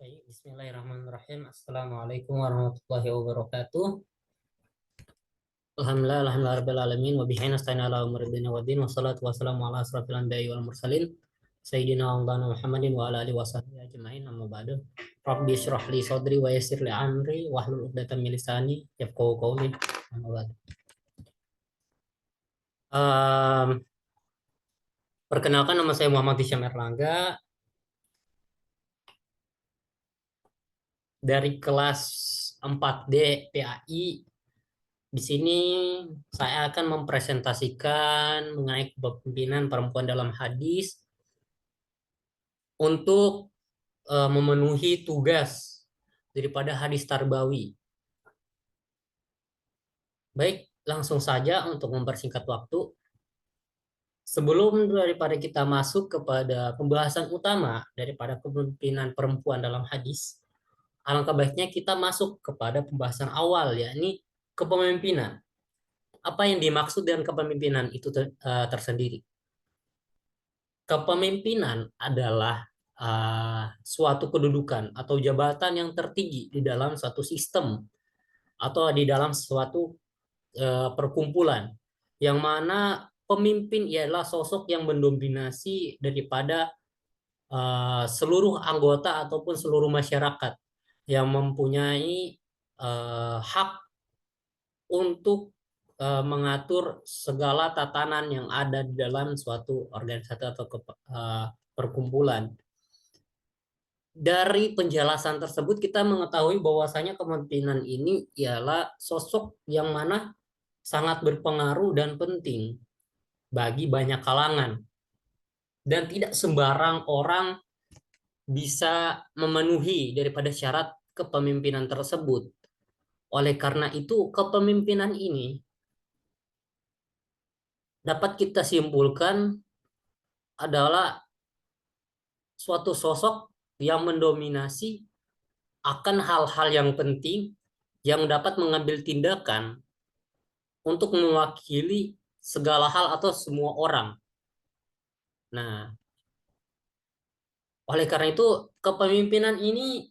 Baik, bismillahirrahmanirrahim. Assalamualaikum warahmatullahi wabarakatuh. Alhamdulillah, rabbil alamin wa bihi nasta'inu ala umuri dunya waddin wassalatu wassalamu ala asrofil anbiya'i wal mursalin sayyidina wa maulana Muhammadin wa ala alihi wasahbihi ajmain, amma ba'du. Rabbi shrah li sadri wa yassir li amri wahlul 'uqdatam min lisani yafqahu qawli, amma ba'du. Um, Perkenalkan, nama saya Muhammad Hisham Erlangga dari kelas 4D PAI. Di sini saya akan mempresentasikan mengenai kepemimpinan perempuan dalam hadis untuk memenuhi tugas daripada hadis tarbawi. Baik, langsung saja untuk mempersingkat waktu. Sebelum daripada kita masuk kepada pembahasan utama daripada kepemimpinan perempuan dalam hadis, alangkah baiknya kita masuk kepada pembahasan awal, yakni kepemimpinan. Apa yang dimaksud dengan kepemimpinan itu tersendiri? Kepemimpinan adalah suatu kedudukan atau jabatan yang tertinggi di dalam suatu sistem atau di dalam suatu perkumpulan, yang mana pemimpin ialah sosok yang mendominasi daripada seluruh anggota ataupun seluruh masyarakat yang mempunyai hak untuk mengatur segala tatanan yang ada di dalam suatu organisasi atau perkumpulan. Dari penjelasan tersebut kita mengetahui bahwasanya kepemimpinan ini ialah sosok yang mana sangat berpengaruh dan penting bagi banyak kalangan, dan tidak sembarang orang bisa memenuhi daripada syarat kepemimpinan tersebut. Oleh karena itu, kepemimpinan ini dapat kita simpulkan adalah suatu sosok yang mendominasi akan hal-hal yang penting, yang dapat mengambil tindakan untuk mewakili segala hal atau semua orang. Nah, oleh karena itu kepemimpinan ini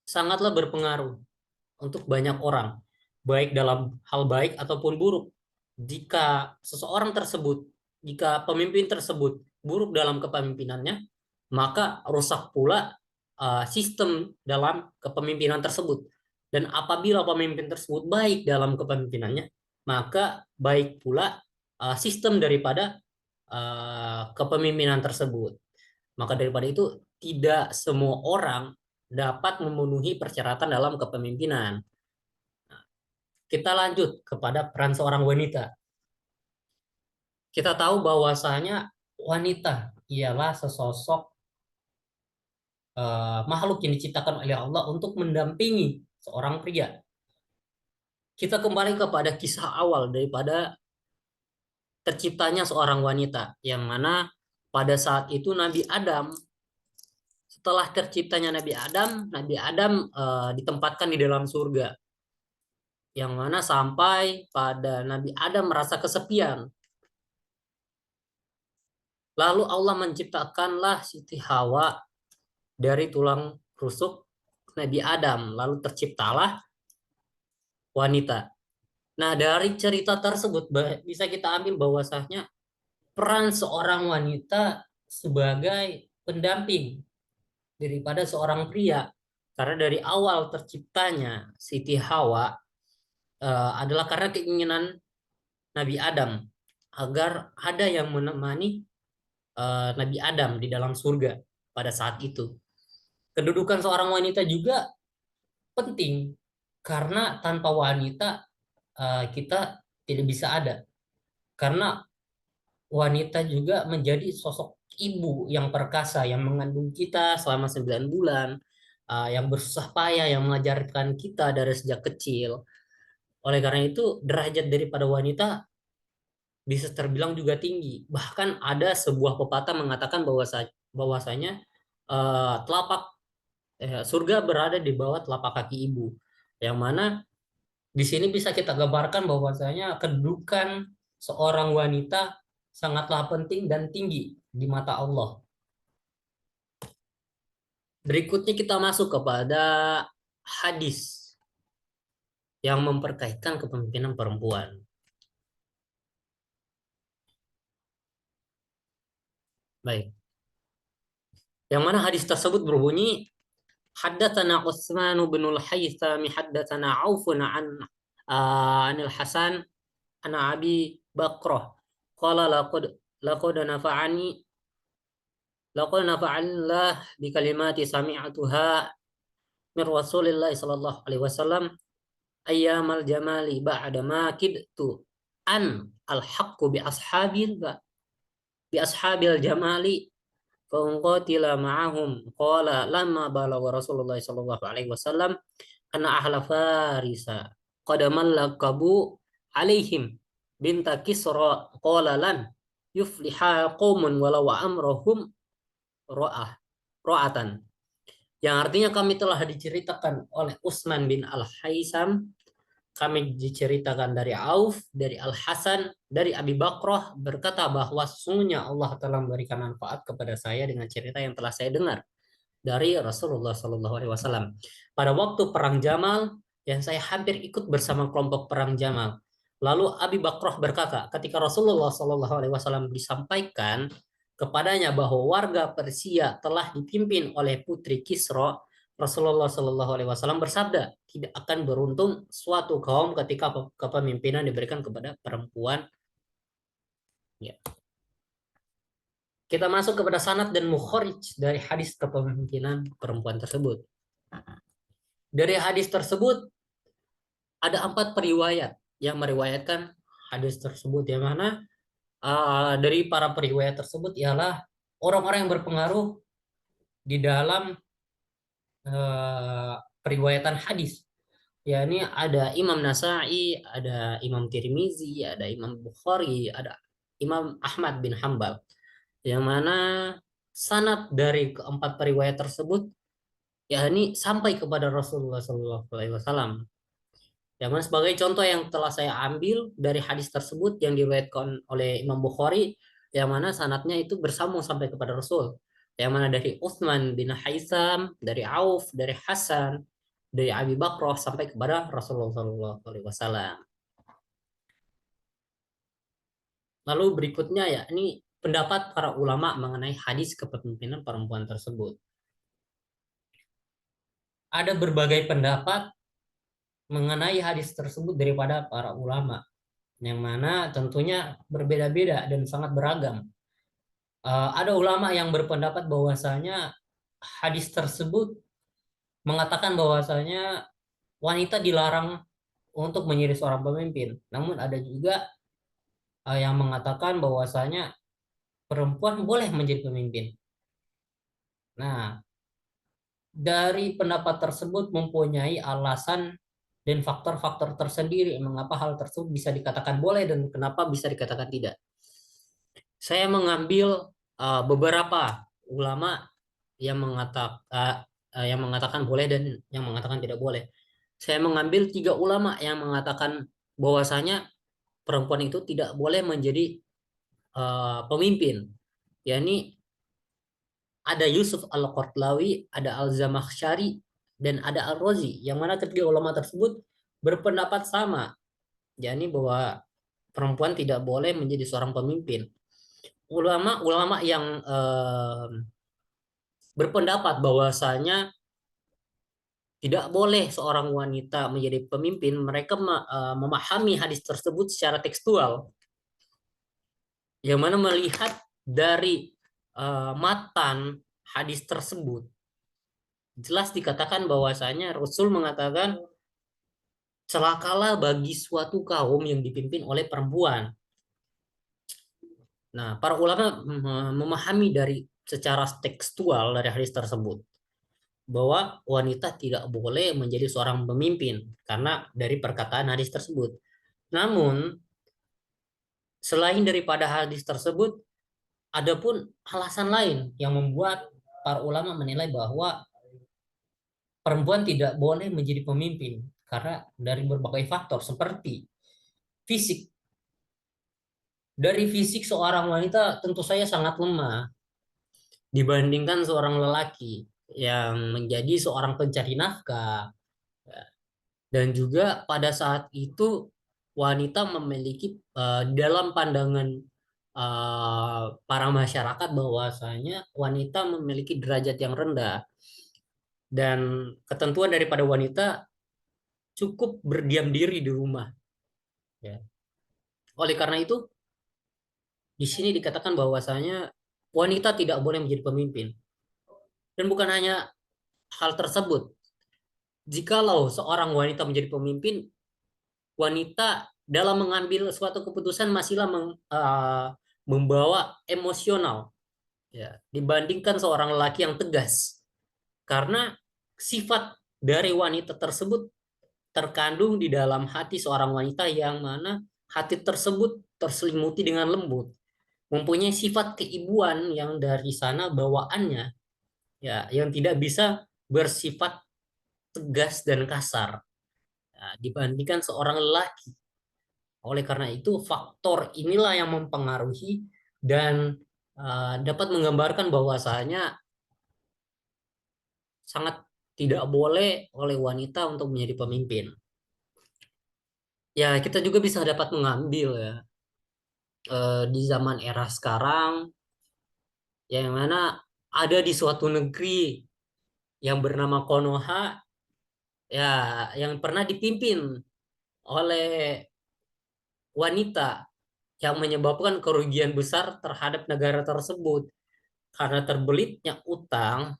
sangatlah berpengaruh untuk banyak orang, baik dalam hal baik ataupun buruk. Jika seseorang tersebut, jika pemimpin tersebut buruk dalam kepemimpinannya, maka rusak pula sistem dalam kepemimpinan tersebut. Dan apabila pemimpin tersebut baik dalam kepemimpinannya, maka baik pula sistem daripada kepemimpinan tersebut. Maka daripada itu, tidak semua orang dapat memenuhi persyaratan dalam kepemimpinan. Kita lanjut kepada peran seorang wanita. Kita tahu bahwasanya wanita ialah sesosok makhluk yang diciptakan oleh Allah untuk mendampingi seorang pria. Kita kembali kepada kisah awal daripada terciptanya seorang wanita, yang mana pada saat itu Nabi Adam, setelah terciptanya Nabi Adam ditempatkan di dalam surga, yang mana sampai pada Nabi Adam merasa kesepian. Lalu Allah menciptakanlah Siti Hawa dari tulang rusuk Nabi Adam, lalu terciptalah wanita. Nah, dari cerita tersebut bisa kita ambil bahwasanya peran seorang wanita sebagai pendamping daripada seorang pria. Karena dari awal terciptanya Siti Hawa adalah karena keinginan Nabi Adam agar ada yang menemani Nabi Adam di dalam surga pada saat itu. Kedudukan seorang wanita juga penting, karena tanpa wanita kita tidak bisa ada. Karena wanita juga menjadi sosok ibu yang perkasa yang mengandung kita selama 9 bulan, yang bersusah payah, yang mengajarkan kita dari sejak kecil. Oleh karena itu, derajat daripada wanita bisa terbilang juga tinggi. Bahkan ada sebuah pepatah mengatakan bahwasanya telapak surga berada di bawah telapak kaki ibu. Yang mana di sini bisa kita gambarkan bahwasanya kedudukan seorang wanita sangatlah penting dan tinggi di mata Allah. Berikutnya kita masuk kepada hadis yang memperkaitkan kepemimpinan perempuan. Baik. Yang mana hadis tersebut berbunyi, Haddatsana Utsman bin Al-Haytham haddatsana Aufun anil Hasan an Abi Bakrah qala laqad nafa'anillah bi kalimati sami'atuha min Rasulillah sallallahu alaihi wasallam ayyamal jamali ba'da ma kidtu an al-haqqu bi ashabil jamali فانقاتل معهم قال لما بلغ رسول الله صلى الله عليه وسلم أن أهل فارس قد ملكبوا عليهم بنت كسرى قال لن يفلح قوم ولو أمرهم رa'ah ra'atan, yang artinya kami telah diceritakan oleh Utsman bin Al-Haisam, kami diceritakan dari Auf, dari Al-Hasan, dari Abi Bakrah berkata bahwa sesungguhnya Allah telah memberikan manfaat kepada saya dengan cerita yang telah saya dengar dari Rasulullah Shallallahu Alaihi Wasallam. Pada waktu perang Jamal, yang saya hampir ikut bersama kelompok perang Jamal. Lalu Abi Bakrah berkata, ketika Rasulullah Shallallahu Alaihi Wasallam disampaikan kepadanya bahwa warga Persia telah dipimpin oleh putri Kisra, Rasulullah Shallallahu Alaihi Wasallam bersabda, tidak akan beruntung suatu kaum ketika kepemimpinan diberikan kepada perempuan. Ya. Kita masuk kepada sanad dan mukharij dari hadis kepemimpinan perempuan tersebut. Dari hadis tersebut ada 4 periwayat yang meriwayatkan hadis tersebut, yang mana dari para periwayat tersebut ialah orang-orang yang berpengaruh di dalam periwayatan hadis. Ya, ini ada Imam Nasai, ada Imam Tirmizi, ada Imam Bukhari, ada Imam Ahmad bin Hambal. Yang mana sanad dari keempat periwayat tersebut ya ini sampai kepada Rasulullah Shallallahu Alaihi Wasallam. Yang mana sebagai contoh yang telah saya ambil dari hadis tersebut yang diriwayatkan oleh Imam Bukhari, yang mana sanadnya itu bersambung sampai kepada Rasul. Yang mana dari Utsman bin Haisam, dari Auf, dari Hasan, dari Abi Bakrah sampai kepada Rasulullah Shallallahu Alaihi Wasallam. Lalu berikutnya ya ini pendapat para ulama mengenai hadis kepemimpinan perempuan tersebut. Ada berbagai pendapat mengenai hadis tersebut daripada para ulama, yang mana tentunya berbeda-beda dan sangat beragam. Ada ulama yang berpendapat bahwasanya hadis tersebut mengatakan bahwasanya wanita dilarang untuk menjadi seorang pemimpin. Namun ada juga yang mengatakan bahwasanya perempuan boleh menjadi pemimpin. Nah, dari pendapat tersebut mempunyai alasan dan faktor-faktor tersendiri mengapa hal tersebut bisa dikatakan boleh dan kenapa bisa dikatakan tidak. Saya mengambil beberapa ulama yang mengatakan boleh dan yang mengatakan tidak boleh. Saya mengambil 3 ulama yang mengatakan bahwasanya perempuan itu tidak boleh menjadi pemimpin. Yakni ada Yusuf Al-Qardawi, ada Al-Zamakhsyari, dan ada Al-Razi, yang mana ketiga ulama tersebut berpendapat sama, yakni bahwa perempuan tidak boleh menjadi seorang pemimpin. Ulama-ulama yang berpendapat bahwasanya tidak boleh seorang wanita menjadi pemimpin, mereka memahami hadis tersebut secara tekstual, yang mana melihat dari matan hadis tersebut jelas dikatakan bahwasanya Rasul mengatakan celakalah bagi suatu kaum yang dipimpin oleh perempuan. Nah, para ulama memahami dari secara tekstual dari hadis tersebut bahwa wanita tidak boleh menjadi seorang pemimpin karena dari perkataan hadis tersebut. Namun, selain daripada hadis tersebut, ada pun alasan lain yang membuat para ulama menilai bahwa perempuan tidak boleh menjadi pemimpin karena dari berbagai faktor seperti fisik. Dari fisik seorang wanita tentu saja sangat lemah dibandingkan seorang lelaki. yang menjadi seorang pencari nafkah. Dan juga pada saat itu wanita memiliki dalam pandangan para masyarakat bahwasanya wanita memiliki derajat yang rendah dan ketentuan daripada wanita cukup berdiam diri di rumah ya. Oleh karena itu di sini dikatakan bahwasanya wanita tidak boleh menjadi pemimpin dan bukan hanya hal tersebut. Jikalau seorang wanita menjadi pemimpin, wanita dalam mengambil suatu keputusan masihlah membawa emosional ya dibandingkan seorang lelaki yang tegas karena sifat dari wanita tersebut terkandung di dalam hati seorang wanita yang mana hati tersebut terselimuti dengan lembut, mempunyai sifat keibuan yang dari sana bawaannya ya yang tidak bisa bersifat tegas dan kasar ya, dibandingkan seorang lelaki. Oleh karena itu, faktor inilah yang mempengaruhi dan dapat menggambarkan bahwasanya sangat tidak boleh oleh wanita untuk menjadi pemimpin. Ya, kita juga bisa dapat mengambil ya di zaman era sekarang, yang mana ada di suatu negeri yang bernama Konoha, ya, yang pernah dipimpin oleh wanita yang menyebabkan kerugian besar terhadap negara tersebut karena terbelitnya utang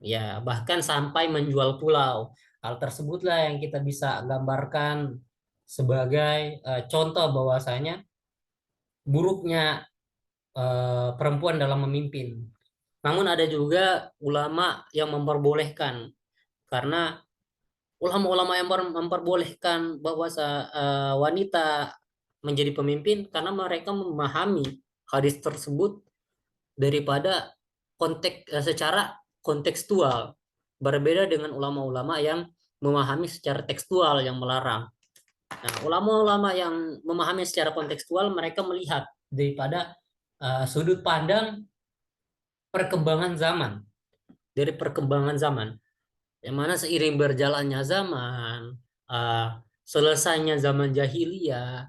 ya bahkan sampai menjual pulau. Hal tersebutlah yang kita bisa gambarkan sebagai contoh bahwasanya buruknya perempuan dalam memimpin. Namun ada juga ulama yang memperbolehkan karena ulama-ulama yang memperbolehkan bahwa wanita menjadi pemimpin karena mereka memahami hadis tersebut daripada konteks secara kontekstual berbeda dengan ulama-ulama yang memahami secara tekstual yang melarang. Nah, ulama-ulama yang memahami secara kontekstual mereka melihat daripada sudut pandang perkembangan zaman dari perkembangan zaman yang mana seiring berjalannya zaman selesainya zaman jahiliyah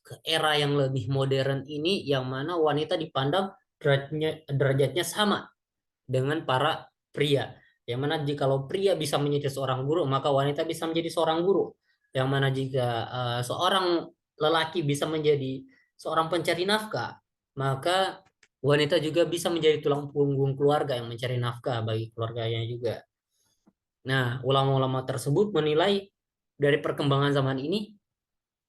ke era yang lebih modern ini yang mana wanita dipandang derajatnya sama dengan para pria. Yang mana jikalau pria bisa menjadi seorang guru, maka wanita bisa menjadi seorang guru. Yang mana jika seorang lelaki bisa menjadi seorang pencari nafkah, maka wanita juga bisa menjadi tulang punggung keluarga yang mencari nafkah bagi keluarganya juga. Nah, ulama-ulama tersebut menilai dari perkembangan zaman ini,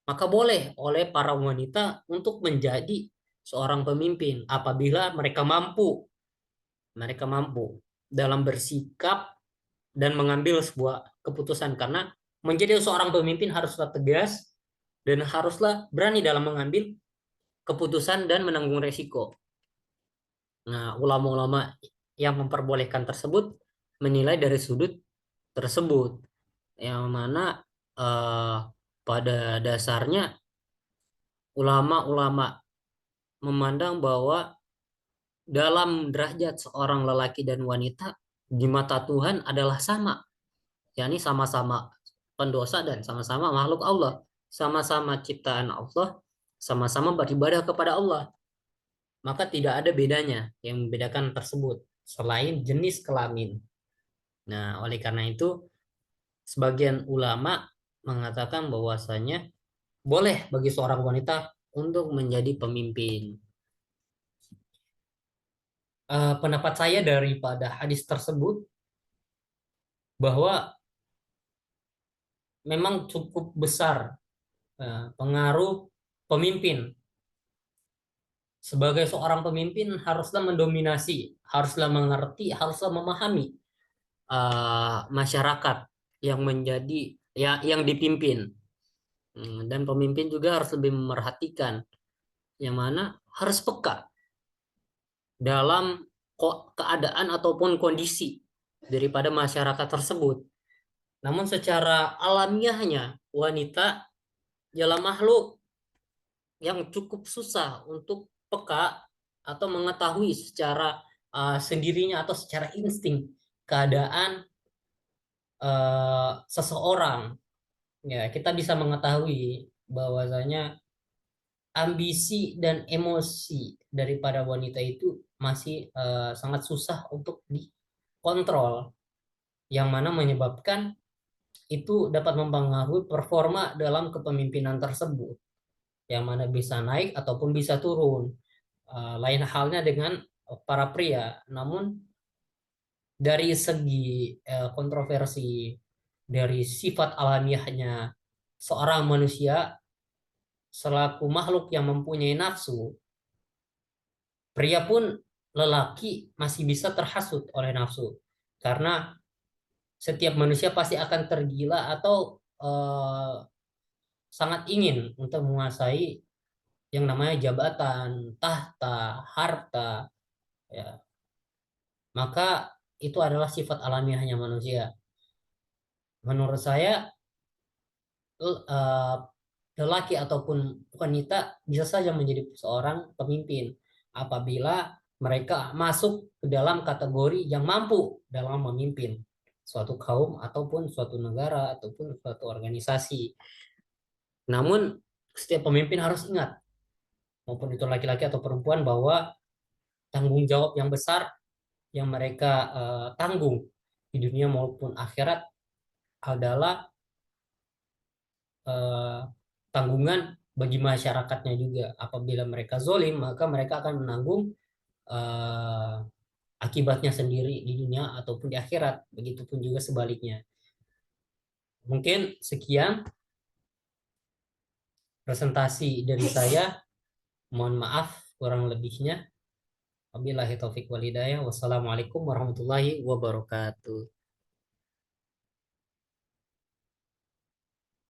maka boleh oleh para wanita untuk menjadi seorang pemimpin apabila mereka mampu dalam bersikap dan mengambil sebuah keputusan karena menjadi seorang pemimpin haruslah tegas dan haruslah berani dalam mengambil keputusan dan menanggung resiko. Nah, ulama-ulama yang memperbolehkan tersebut menilai dari sudut tersebut yang mana eh, pada dasarnya ulama-ulama memandang bahwa dalam derajat seorang lelaki dan wanita di mata Tuhan adalah sama, yakni sama-sama pendosa dan sama-sama makhluk Allah, sama-sama ciptaan Allah, sama-sama beribadah kepada Allah. Maka tidak ada bedanya yang membedakan tersebut selain jenis kelamin. Nah, oleh karena itu sebagian ulama mengatakan bahwasanya boleh bagi seorang wanita untuk menjadi pemimpin. Pendapat saya daripada hadis tersebut bahwa memang cukup besar pengaruh pemimpin. Sebagai seorang pemimpin haruslah mendominasi, haruslah mengerti, haruslah memahami masyarakat yang menjadi ya yang dipimpin. Dan pemimpin juga harus lebih memerhatikan yang mana harus peka dalam keadaan ataupun kondisi daripada masyarakat tersebut. Namun secara alamiahnya wanita ialah makhluk yang cukup susah untuk peka atau mengetahui secara sendirinya atau secara insting keadaan seseorang. Ya, kita bisa mengetahui bahwasanya ambisi dan emosi daripada wanita itu masih sangat susah untuk dikontrol, yang mana menyebabkan itu dapat mempengaruhi performa dalam kepemimpinan tersebut, yang mana bisa naik ataupun bisa turun. Lain halnya dengan para pria. Namun dari segi kontroversi dari sifat alamiahnya seorang manusia selaku makhluk yang mempunyai nafsu, pria pun lelaki masih bisa terhasut oleh nafsu. Karena setiap manusia pasti akan tergila atau sangat ingin untuk menguasai yang namanya jabatan, tahta, harta, ya. Maka itu adalah sifat alamiahnya manusia. Menurut saya, eh, lelaki ataupun wanita bisa saja menjadi seorang pemimpin apabila mereka masuk ke dalam kategori yang mampu dalam memimpin suatu kaum ataupun suatu negara ataupun suatu organisasi. Namun setiap pemimpin harus ingat, maupun itu laki-laki atau perempuan, bahwa tanggung jawab yang besar yang mereka tanggung di dunia maupun akhirat adalah eh, tanggungan bagi masyarakatnya juga. Apabila mereka zolim, maka mereka akan menanggung eh, akibatnya sendiri di dunia ataupun di akhirat. Begitupun juga sebaliknya. Mungkin sekian presentasi dari saya. Mohon maaf kurang lebihnya. Wabillahi taufik walhidayah. Wassalamualaikum warahmatullahi wabarakatuh.